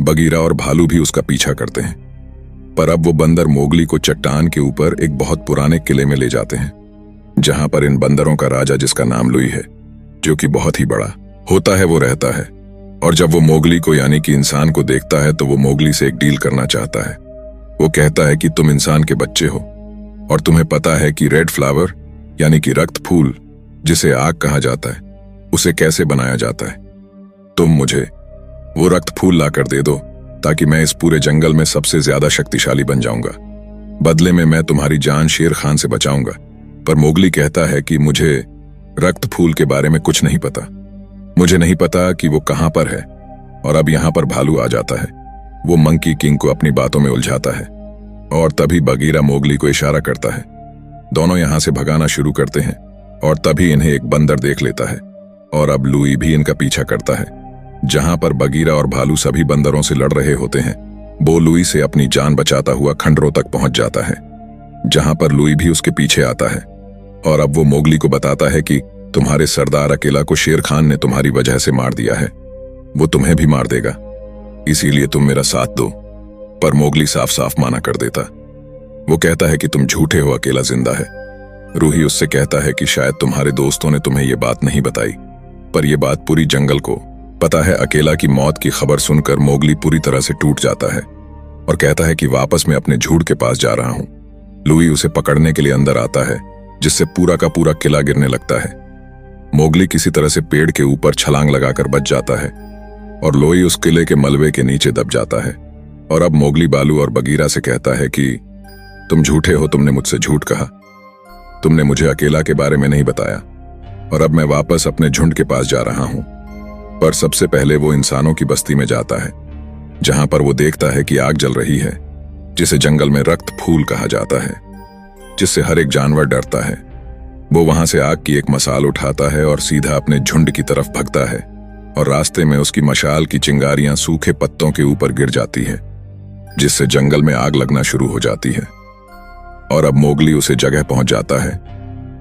Bagheera और भालू भी उसका पीछा करते हैं। पर अब वो बंदर मोगली को चट्टान के ऊपर एक बहुत पुराने किले में ले जाते हैं, जहां पर इन बंदरों का राजा, जिसका नाम लुई है, जो कि बहुत ही बड़ा होता है, वो रहता है। और जब वो मोगली को यानी कि इंसान को देखता है तो वो मोगली से एक डील करना चाहता है। वो कहता है कि तुम इंसान के बच्चे हो और तुम्हें पता है कि रेड फ्लावर यानी कि रक्त फूल, जिसे आग कहा जाता है, उसे कैसे बनाया जाता है। तुम मुझे वो रक्त फूल लाकर दे दो ताकि मैं इस पूरे जंगल में सबसे ज्यादा शक्तिशाली बन जाऊंगा। बदले में मैं तुम्हारी जान शेर खान से बचाऊंगा। पर मोगली कहता है कि मुझे रक्त फूल के बारे में कुछ नहीं पता। मुझे नहीं पता कि वो कहां पर है। और अब यहां पर भालू आ जाता है। वो मंकी किंग को अपनी बातों में उलझाता है और तभी बगीरा मोगली को इशारा करता है। दोनों यहां से भगाना शुरू करते हैं और तभी इन्हें एक बंदर देख लेता है और अब लुई भी इनका पीछा करता है। जहां पर बगीरा और भालू सभी बंदरों से लड़ रहे होते हैं, वो लुई से अपनी जान बचाता हुआ खंडरों तक पहुंच जाता है, जहां पर लुई भी उसके पीछे आता है। और अब वो मोगली को बताता है कि तुम्हारे सरदार अकेला को शेर खान ने तुम्हारी वजह से मार दिया है। वो तुम्हें भी मार देगा, इसीलिए तुम मेरा साथ दो। पर मोगली साफ साफ माना कर देता। वो कहता है कि तुम झूठे हो, अकेला जिंदा है। रूही उससे कहता है कि शायद तुम्हारे दोस्तों ने तुम्हें ये बात नहीं बताई, पर यह बात पूरी जंगल को पता है। अकेला की मौत की खबर सुनकर मोगली पूरी तरह से टूट जाता है और कहता है कि वापस मैं अपने झूठ के पास जा रहा हूं। लुई उसे पकड़ने के लिए अंदर आता है, जिससे पूरा का पूरा किला गिरने लगता है। मोगली किसी तरह से पेड़ के ऊपर छलांग लगाकर बच जाता है और लुई उस किले के मलबे के नीचे दब जाता है। और अब मोगली बालू और बगीरा से कहता है कि तुम झूठे हो, तुमने मुझसे झूठ कहा, तुमने मुझे अकेला के बारे में नहीं बताया और अब मैं वापस अपने झुंड के पास जा रहा हूं। पर सबसे पहले वो इंसानों की बस्ती में जाता है, जहां पर वो देखता है कि आग जल रही है, जिसे जंगल में रक्त फूल कहा जाता है, जिससे हर एक जानवर डरता है। वो वहां से आग की एक मसाल उठाता है और सीधा अपने झुंड की तरफ भगता है और रास्ते में उसकी मशाल की चिंगारियां सूखे पत्तों के ऊपर गिर जाती है, जिससे जंगल में आग लगना शुरू हो जाती है। और अब मोगली उसे जगह पहुंच जाता है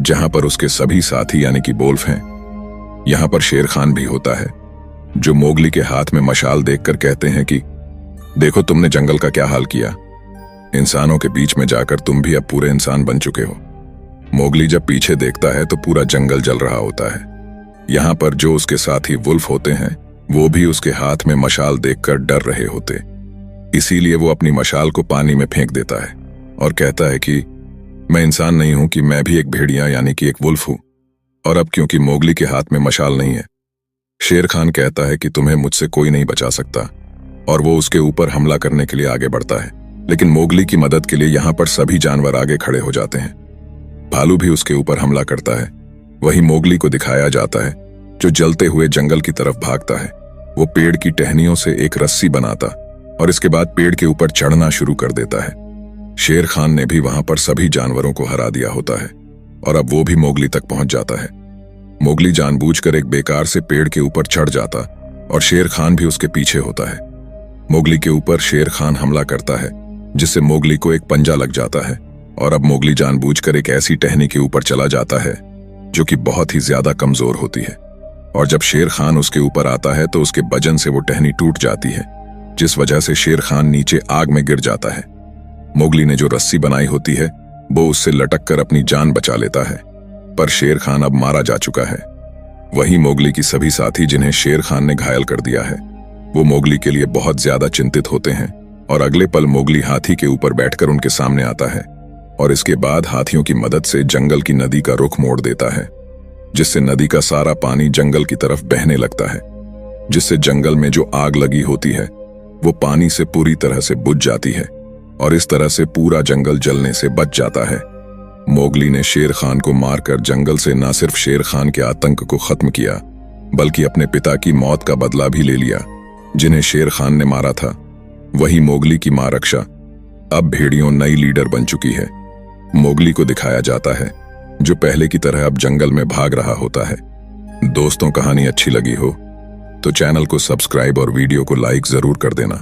जहां पर उसके सभी साथी यानी कि वोल्फ हैं। यहां पर शेर खान भी होता है, जो मोगली के हाथ में मशाल देखकर कहते हैं कि देखो तुमने जंगल का क्या हाल किया। इंसानों के बीच में जाकर तुम भी अब पूरे इंसान बन चुके हो। मोगली जब पीछे देखता है तो पूरा जंगल जल रहा होता है। यहां पर जो उसके साथी वुल्फ होते हैं, वो भी उसके हाथ में मशाल देखकर डर रहे होते। इसीलिए वो अपनी मशाल को पानी में फेंक देता है और कहता है कि मैं इंसान नहीं हूं, कि मैं भी एक भेड़िया यानी कि एक वुल्फ हूं। और अब क्योंकि मोगली के हाथ में मशाल नहीं है, शेर खान कहता है कि तुम्हें मुझसे कोई नहीं बचा सकता और वो उसके ऊपर हमला करने के लिए आगे बढ़ता है। लेकिन मोगली की मदद के लिए यहां पर सभी जानवर आगे खड़े हो जाते हैं। भालू भी उसके ऊपर हमला करता है। वही मोगली को दिखाया जाता है, जो जलते हुए जंगल की तरफ भागता है। वो पेड़ की टहनियों से एक रस्सी बनाता और इसके बाद पेड़ के ऊपर चढ़ना शुरू कर देता है। शेर खान ने भी वहां पर सभी जानवरों को हरा दिया होता है और अब वो भी मोगली तक पहुंच जाता है। मोगली जानबूझकर एक बेकार से पेड़ के ऊपर चढ़ जाता और शेर खान भी उसके पीछे होता है। मोगली के ऊपर शेर खान हमला करता है, जिससे मोगली को एक पंजा लग जाता है और अब मोगली जानबूझकर एक ऐसी टहनी के ऊपर चला जाता है जो कि बहुत ही ज्यादा कमजोर होती है। और जब शेर खान उसके ऊपर आता है तो उसके वजन से वो टहनी टूट जाती है, जिस वजह से शेर खान नीचे आग में गिर जाता है। मोगली ने जो रस्सी बनाई होती है वो उससे लटक कर अपनी जान बचा लेता है, पर शेर खान अब मारा जा चुका है। वही मोगली की सभी साथी, जिन्हें शेर खान ने घायल कर दिया है, वो मोगली के लिए बहुत ज्यादा चिंतित होते हैं। और अगले पल मोगली हाथी के ऊपर बैठकर उनके सामने आता है और इसके बाद हाथियों की मदद से जंगल की नदी का रुख मोड़ देता है, जिससे नदी का सारा पानी जंगल की तरफ बहने लगता है, जिससे जंगल में जो आग लगी होती है वो पानी से पूरी तरह से बुझ जाती है और इस तरह से पूरा जंगल जलने से बच जाता है। मोगली ने शेर खान को मारकर जंगल से न सिर्फ शेर खान के आतंक को खत्म किया, बल्कि अपने पिता की मौत का बदला भी ले लिया, जिन्हें शेर खान ने मारा था। वही मोगली की मां रक्षा अब भेड़ियों नई लीडर बन चुकी है। मोगली को दिखाया जाता है, जो पहले की तरह अब जंगल में भाग रहा होता है। दोस्तों, कहानी अच्छी लगी हो तो चैनल को सब्सक्राइब और वीडियो को लाइक जरूर कर देना।